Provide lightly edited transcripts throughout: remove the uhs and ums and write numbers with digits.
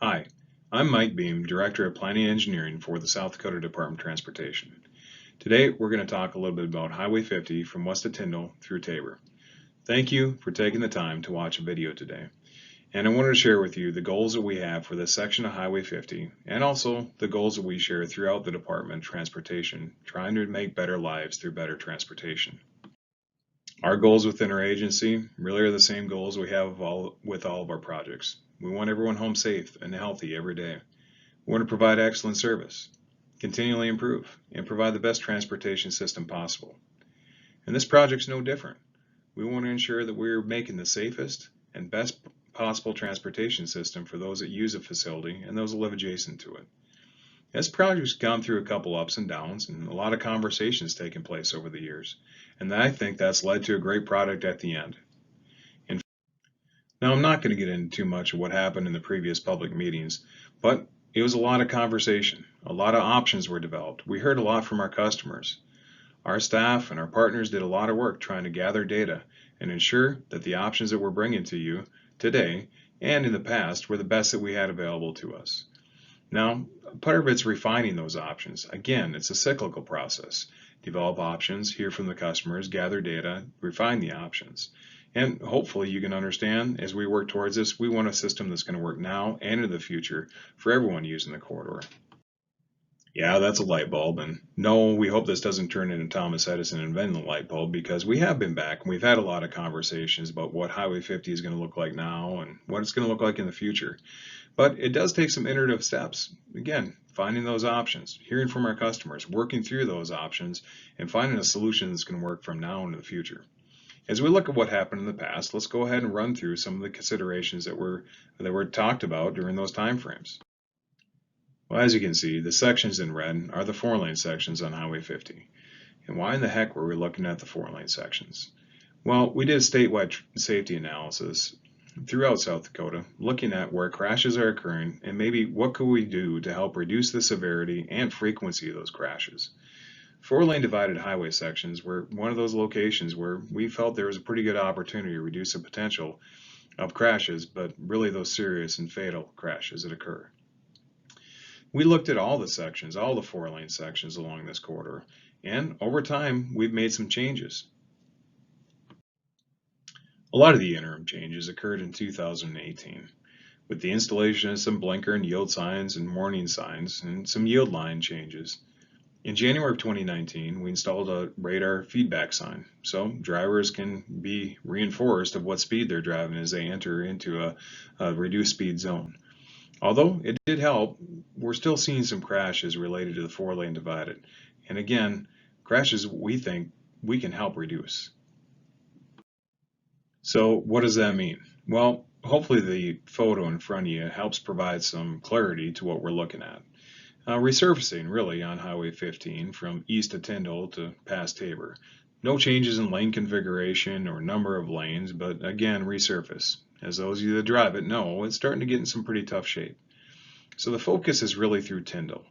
Hi, I'm Mike Beam, Director of Planning and Engineering for the South Dakota Department of Transportation. Today, we're going to talk a little bit about Highway 50 from west of Tyndall through Tabor. Thank you for taking the time to watch a video today. And I wanted to share with you the goals that we have for this section of Highway 50 and also the goals that we share throughout the Department of Transportation, trying to make better lives through better transportation. Our goals within our agency really are the same goals we have with all of our projects. We want everyone home safe and healthy every day. We want to provide excellent service, continually improve, and provide the best transportation system possible. And this project's no different. We want to ensure that we're making the safest and best possible transportation system for those that use the facility and those that live adjacent to it. This project's gone through a couple ups and downs and a lot of conversations taken place over the years. And I think that's led to a great product at the end. Now, I'm not going to get into too much of what happened in the previous public meetings, but it was a lot of conversation. A lot of options were developed. We heard a lot from our customers. Our staff and our partners did a lot of work trying to gather data and ensure that the options that we're bringing to you today and in the past were the best that we had available to us. Now, part of it's refining those options. Again, it's a cyclical process. Develop options, hear from the customers, gather data, refine the options. And hopefully you can understand as we work towards this, we want a system that's going to work now and in the future for everyone using the corridor. Yeah, that's a light bulb. And no, we hope this doesn't turn into Thomas Edison inventing the light bulb because we have been back and we've had a lot of conversations about what Highway 50 is going to look like now and what it's going to look like in the future. But it does take some iterative steps. Again, finding those options, hearing from our customers, working through those options, and finding a solution that's going to work from now into the future. As we look at what happened in the past, let's go ahead and run through some of the considerations that were talked about during those time frames. Well, as you can see, the sections in red are the 4-lane sections on Highway 50. And why in the heck were we looking at the 4-lane sections? Well, we did a statewide safety analysis throughout South Dakota, looking at where crashes are occurring and maybe what could we do to help reduce the severity and frequency of those crashes. 4-lane divided highway sections were one of those locations where we felt there was a pretty good opportunity to reduce the potential of crashes, but really those serious and fatal crashes that occur. We looked at all the sections, all the 4-lane sections along this corridor, and over time we've made some changes. A lot of the interim changes occurred in 2018 with the installation of some blinker and yield signs and warning signs and some yield line changes. In January of 2019, we installed a radar feedback sign so drivers can be reinforced of what speed they're driving as they enter into a reduced speed zone. Although it did help, we're still seeing some crashes related to the 4-lane divided. And again, crashes we think we can help reduce. So what does that mean? Well, hopefully the photo in front of you helps provide some clarity to what we're looking at. Resurfacing really on Highway 15 from east of Tyndall to past Tabor. No changes in lane configuration or number of lanes, but again, resurface. As those of you that drive it know, it's starting to get in some pretty tough shape. So the focus is really through Tyndall.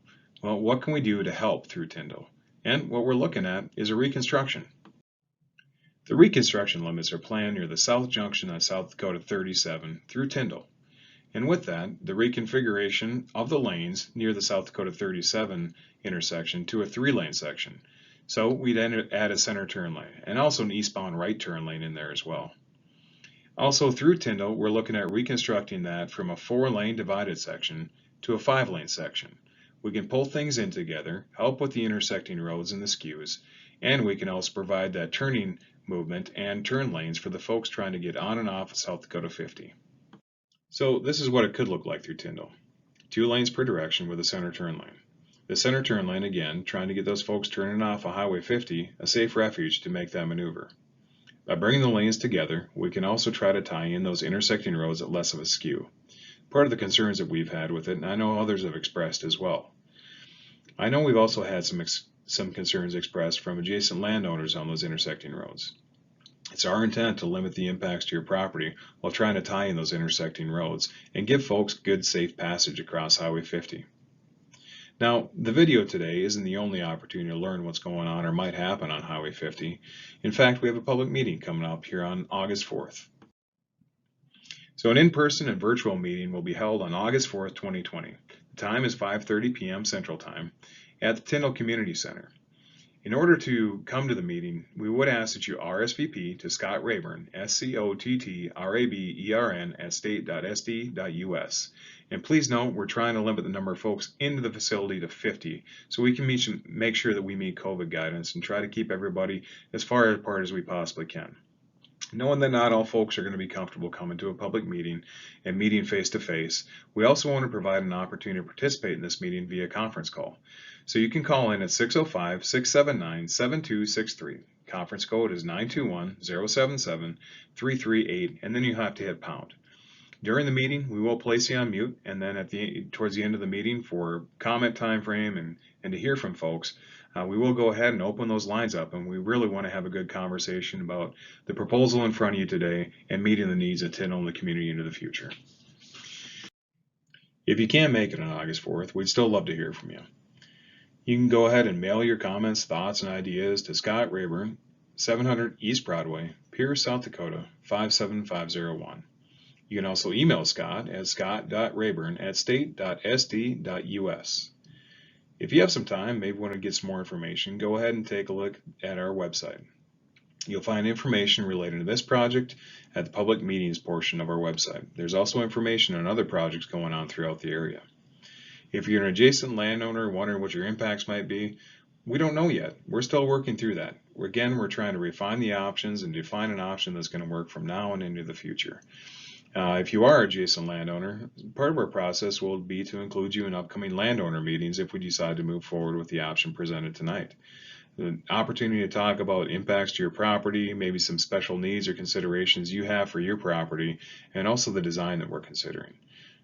Well, what can we do to help through Tyndall? And what we're looking at is a reconstruction. The reconstruction limits are planned near the south junction on South Dakota 37 through Tyndall. And with that, the reconfiguration of the lanes near the South Dakota 37 intersection to a 3-lane section. So we'd add a center turn lane and also an eastbound right turn lane in there as well. Also through Tyndall, we're looking at reconstructing that from a 4-lane divided section to a 5-lane section. We can pull things in together, help with the intersecting roads and the skews, and we can also provide that turning movement and turn lanes for the folks trying to get on and off of South Dakota 50. So this is what it could look like through Tyndall. 2 lanes per direction with a center turn lane. The center turn lane, again, trying to get those folks turning off of Highway 50 a safe refuge to make that maneuver. By bringing the lanes together, we can also try to tie in those intersecting roads at less of a skew. Part of the concerns that we've had with it, and I know others have expressed as well. I know we've also had some concerns expressed from adjacent landowners on those intersecting roads. It's our intent to limit the impacts to your property while trying to tie in those intersecting roads and give folks good, safe passage across Highway 50. Now, the video today isn't the only opportunity to learn what's going on or might happen on Highway 50. In fact, we have a public meeting coming up here on August 4th. So an in-person and virtual meeting will be held on August 4th, 2020. The time is 5:30 p.m. Central Time at the Tyndall Community Center. In order to come to the meeting, we would ask that you RSVP to Scott Rayburn, SCOTTRABERN at state.sd.us. And please note, we're trying to limit the number of folks into the facility to 50 so we can make sure that we meet COVID guidance and try to keep everybody as far apart as we possibly can. Knowing that not all folks are going to be comfortable coming to a public meeting and meeting face to face, we also want to provide an opportunity to participate in this meeting via conference call. So you can call in at 605-679-7263. Conference code is 921-077-338, and then you have to hit pound. During the meeting, we will place you on mute, and then towards the end of the meeting for comment time frame and to hear from folks, we will go ahead and open those lines up, and we really want to have a good conversation about the proposal in front of you today and meeting the needs of Tyndall and the community into the future. If you can't make it on August 4th, we'd still love to hear from you. You can go ahead and mail your comments, thoughts, and ideas to Scott Rayburn, 700 East Broadway, Pierce, South Dakota, 57501. You can also email Scott at scott.rayburn@state.sd.us. If you have some time, maybe want to get some more information, go ahead and take a look at our website. You'll find information related to this project at the public meetings portion of our website. There's also information on other projects going on throughout the area. If you're an adjacent landowner wondering what your impacts might be, we don't know yet. We're still working through that. Again, we're trying to refine the options and define an option that's going to work from now and into the future. If you are an adjacent landowner, part of our process will be to include you in upcoming landowner meetings if we decide to move forward with the option presented tonight. The opportunity to talk about impacts to your property, maybe some special needs or considerations you have for your property, and also the design that we're considering.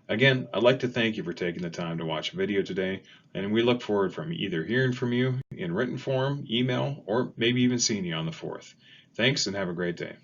Again, I'd like to thank you for taking the time to watch a video today, and we look forward from either hearing from you in written form, email, or maybe even seeing you on the 4th. Thanks and have a great day.